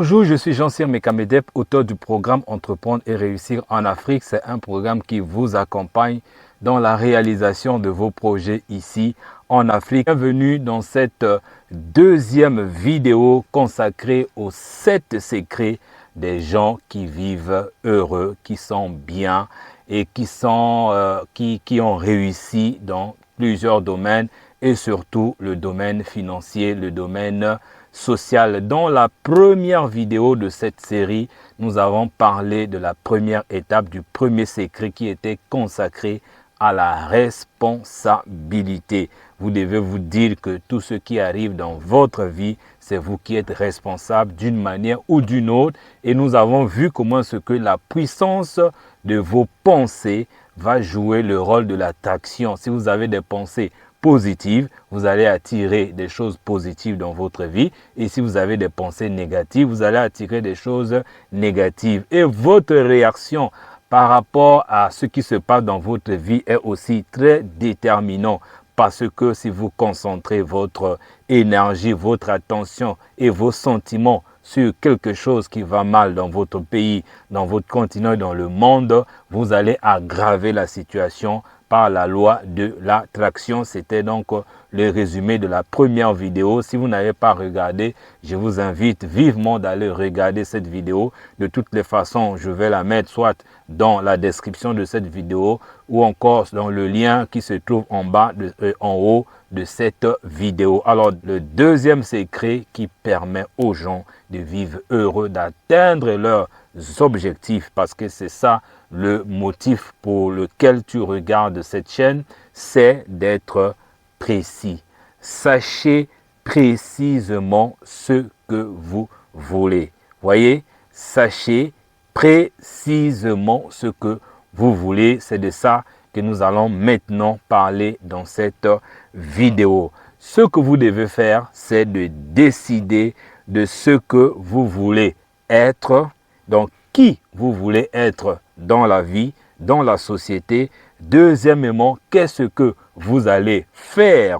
Bonjour, je suis Jean-Cyr Mekamedep, auteur du programme Entreprendre et réussir en Afrique. C'est un programme qui vous accompagne dans la réalisation de vos projets ici en Afrique. Bienvenue dans cette deuxième vidéo consacrée aux 7 secrets des gens qui vivent heureux, qui sont bien et qui ont réussi dans plusieurs domaines et surtout le domaine financier, le domaine social. Dans la première vidéo de cette série, nous avons parlé de la première étape du premier secret qui était consacré à la responsabilité. Vous devez vous dire que tout ce qui arrive dans votre vie, c'est vous qui êtes responsable d'une manière ou d'une autre. Et nous avons vu comment ce que la puissance de vos pensées va jouer le rôle de l'attraction. Si vous avez des pensées positives, vous allez attirer des choses positives dans votre vie. Et si vous avez des pensées négatives, vous allez attirer des choses négatives. Et votre réaction par rapport à ce qui se passe dans votre vie est aussi très déterminant. Parce que si vous concentrez votre énergie, votre attention et vos sentiments sur quelque chose qui va mal dans votre pays, dans votre continent et dans le monde, vous allez aggraver la situation par la loi de l'attraction. C'était donc le résumé de la première vidéo. Si vous n'avez pas regardé, je vous invite vivement d'aller regarder cette vidéo. De toutes les façons, je vais la mettre soit dans la description de cette vidéo ou encore dans le lien qui se trouve en bas, en haut de cette vidéo. Alors, le deuxième secret qui permet aux gens de vivre heureux, d'atteindre leurs objectifs, parce que c'est ça le motif pour lequel tu regardes cette chaîne, c'est d'être précis. Sachez précisément ce que vous voulez. Voyez, sachez précisément ce que vous voulez. C'est de ça que nous allons maintenant parler dans cette vidéo. Ce que vous devez faire, c'est de décider de ce que vous voulez être. Donc, qui vous voulez être dans la vie, dans la société. Deuxièmement, qu'est-ce que vous allez faire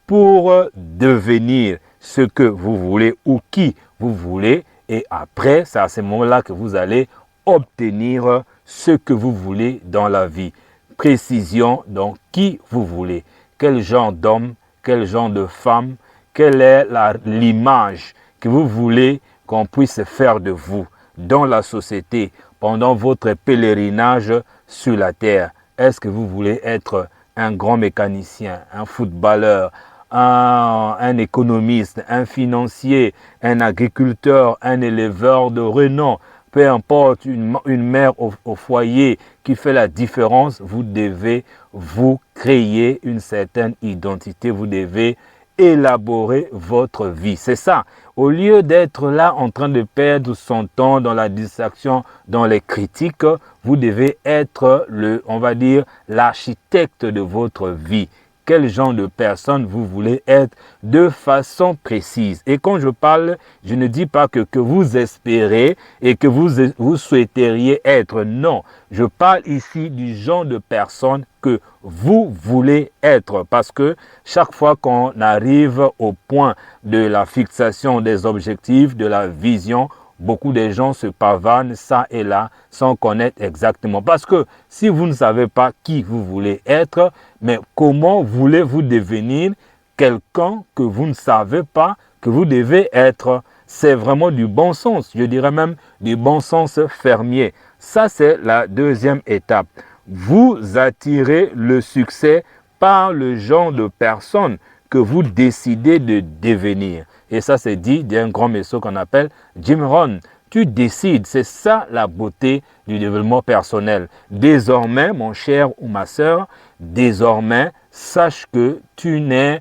pour devenir ce que vous voulez ou qui vous voulez. Et après, c'est à ce moment-là que vous allez obtenir ce que vous voulez dans la vie. Précision, donc, qui vous voulez. Quel genre d'homme, quel genre de femme, quelle est l'image que vous voulez qu'on puisse faire de vous dans la société pendant votre pèlerinage sur la terre. Est-ce que vous voulez être un grand mécanicien, un footballeur, un économiste, un financier, un agriculteur, un éleveur de renom? Peu importe, une mère au foyer qui fait la différence, vous devez vous créer une certaine identité, vous devez élaborer votre vie. C'est ça. Au lieu d'être là en train de perdre son temps dans la distraction, dans les critiques, vous devez être on va dire, l'architecte de votre vie. Quel genre de personne vous voulez être de façon précise. Et quand je parle, je ne dis pas que vous espérez et que vous souhaiteriez être. Non, je parle ici du genre de personne que vous voulez être. Parce que chaque fois qu'on arrive au point de la fixation des objectifs, de la vision, beaucoup de gens se pavanent ça et là sans connaître exactement. Parce que si vous ne savez pas qui vous voulez être, mais comment voulez-vous devenir quelqu'un que vous ne savez pas que vous devez être? C'est vraiment du bon sens, je dirais même du bon sens fermier. Ça, c'est la deuxième étape. Vous attirez le succès par le genre de personne que vous décidez de devenir. Et ça, c'est dit d'un grand monsieur qu'on appelle Jim Rohn. Tu décides, c'est ça la beauté du développement personnel. Désormais, mon cher ou ma sœur, désormais, sache que tu n'es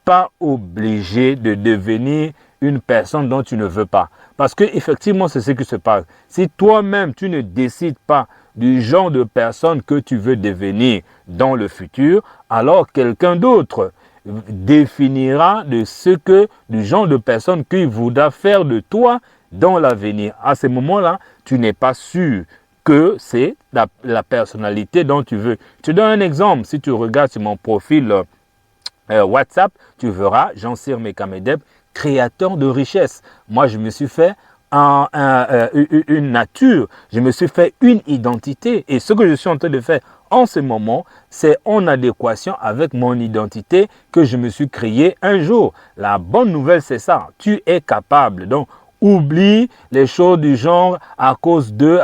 pas obligé de devenir une personne dont tu ne veux pas. Parce que effectivement, c'est ce qui se passe. Si toi-même, tu ne décides pas du genre de personne que tu veux devenir dans le futur, alors quelqu'un d'autre définira du genre de personne qu'il voudra faire de toi dans l'avenir. À ce moment-là, tu n'es pas sûr que c'est la personnalité dont tu veux. Je te donne un exemple. Si tu regardes sur mon profil WhatsApp, tu verras Jean-Cyr Mekamedep, créateur de richesse. Moi, je me suis fait une nature, je me suis fait une identité. Et ce que je suis en train de faire en ce moment, c'est en adéquation avec mon identité que je me suis créé un jour. La bonne nouvelle, c'est ça. Tu es capable. Donc, oublie les choses du genre à cause de,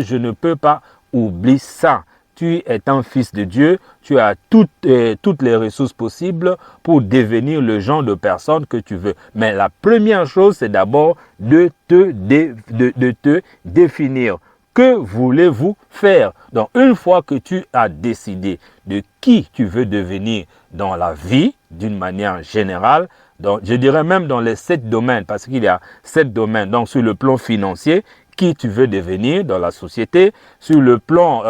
je ne peux pas. Oublie ça. Tu es un fils de Dieu, tu as toutes les ressources possibles pour devenir le genre de personne que tu veux. Mais la première chose, c'est d'abord de te définir. Que voulez-vous faire? Donc, une fois que tu as décidé de qui tu veux devenir dans la vie, d'une manière générale, donc, je dirais même dans les 7 domaines, parce qu'il y a 7 domaines. Donc, sur le plan financier, qui tu veux devenir dans la société, sur le plan,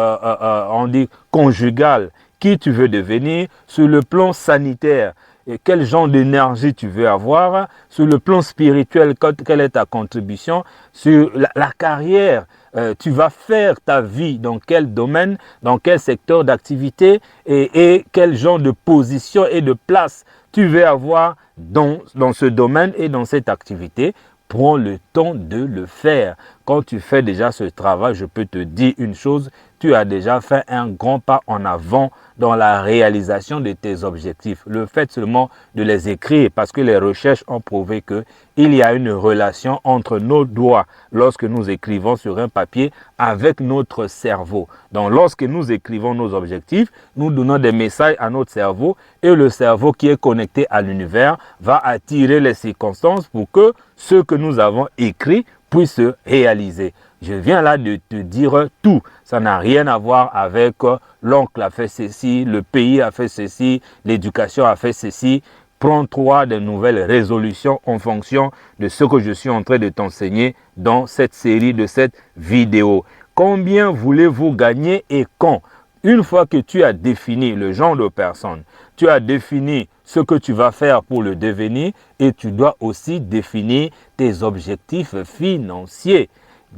on dit conjugal, qui tu veux devenir, sur le plan sanitaire, et quel genre d'énergie tu veux avoir, sur le plan spirituel, quelle est ta contribution, sur la carrière, tu vas faire ta vie dans quel domaine, dans quel secteur d'activité et quel genre de position et de place tu veux avoir dans ce domaine et dans cette activité. Prends le temps de le faire. Quand tu fais déjà ce travail, je peux te dire une chose, tu as déjà fait un grand pas en avant dans la réalisation de tes objectifs. Le fait seulement de les écrire, parce que les recherches ont prouvé qu'il y a une relation entre nos doigts lorsque nous écrivons sur un papier avec notre cerveau. Donc lorsque nous écrivons nos objectifs, nous donnons des messages à notre cerveau et le cerveau qui est connecté à l'univers va attirer les circonstances pour que ce que nous avons écrit puisse se réaliser. Je viens là de te dire tout. Ça n'a rien à voir avec l'oncle a fait ceci, le pays a fait ceci, l'éducation a fait ceci. Prends-toi de nouvelles résolutions en fonction de ce que je suis en train de t'enseigner dans cette série de cette vidéo. Combien voulez-vous gagner et quand? Une fois que tu as défini le genre de personne, tu as défini ce que tu vas faire pour le devenir et tu dois aussi définir tes objectifs financiers.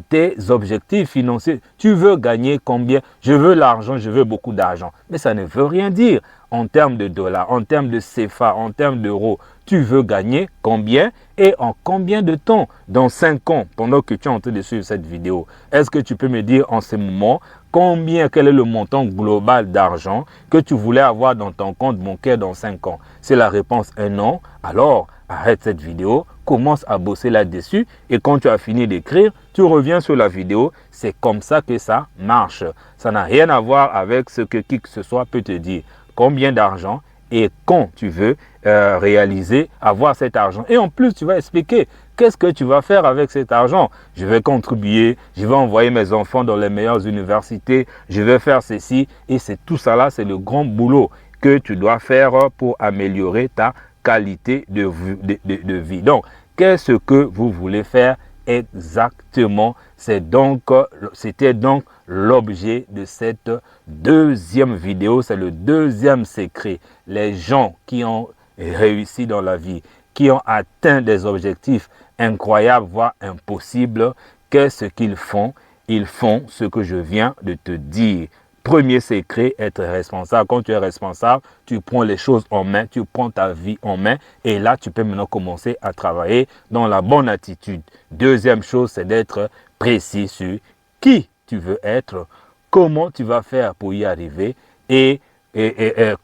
Tes objectifs financiers, tu veux gagner combien? Je veux l'argent, je veux beaucoup d'argent. Mais ça ne veut rien dire en termes de dollars, en termes de CFA, en termes d'euros. Tu veux gagner combien et en combien de temps? Dans 5 ans, pendant que tu es en train de suivre cette vidéo, est-ce que tu peux me dire en ce moment quel est le montant global d'argent que tu voulais avoir dans ton compte bancaire dans 5 ans? C'est la réponse un non. Alors, arrête cette vidéo, commence à bosser là-dessus et quand tu as fini d'écrire, tu reviens sur la vidéo. C'est comme ça que ça marche. Ça n'a rien à voir avec ce que qui que ce soit peut te dire. Combien d'argent et quand tu veux réaliser, avoir cet argent. Et en plus, tu vas expliquer qu'est-ce que tu vas faire avec cet argent. Je vais contribuer, je vais envoyer mes enfants dans les meilleures universités, je vais faire ceci. Et c'est tout ça là, c'est le grand boulot que tu dois faire pour améliorer ta qualité de vie. Donc, qu'est-ce que vous voulez faire exactement? C'était donc l'objet de cette deuxième vidéo. C'est le deuxième secret. Les gens qui ont réussi dans la vie, qui ont atteint des objectifs incroyables, voire impossibles, qu'est-ce qu'ils font? Ils font ce que je viens de te dire. Premier secret, être responsable. Quand tu es responsable, tu prends les choses en main, tu prends ta vie en main et là, tu peux maintenant commencer à travailler dans la bonne attitude. Deuxième chose, c'est d'être précis sur qui tu veux être, comment tu vas faire pour y arriver et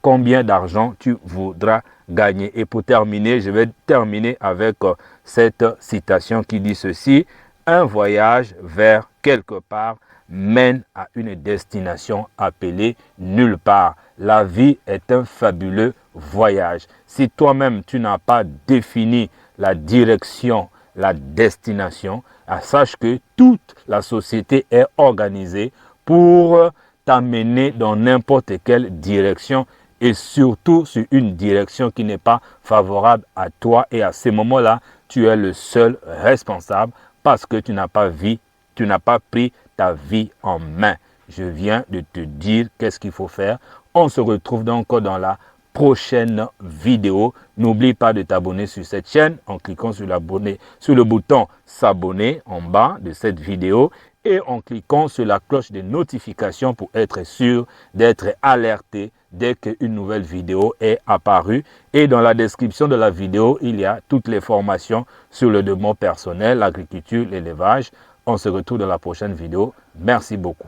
combien d'argent tu voudras gagner. Et pour terminer, je vais terminer avec cette citation qui dit ceci: un voyage vers quelque part mène à une destination appelée nulle part. La vie est un fabuleux voyage. Si toi-même tu n'as pas défini la direction, la destination, sache que toute la société est organisée pour t'amener dans n'importe quelle direction et surtout sur une direction qui n'est pas favorable à toi. Et à ces moments-là, tu es le seul responsable parce que tu n'as pas pris ta vie en main. Je viens de te dire qu'est-ce qu'il faut faire. On se retrouve donc dans la prochaine vidéo. N'oublie pas de t'abonner sur cette chaîne en cliquant sur le bouton s'abonner en bas de cette vidéo et en cliquant sur la cloche de notification pour être sûr d'être alerté dès qu'une nouvelle vidéo est apparue. Et dans la description de la vidéo, il y a toutes les formations sur le développement personnel, l'agriculture, l'élevage. On se retrouve dans la prochaine vidéo. Merci beaucoup.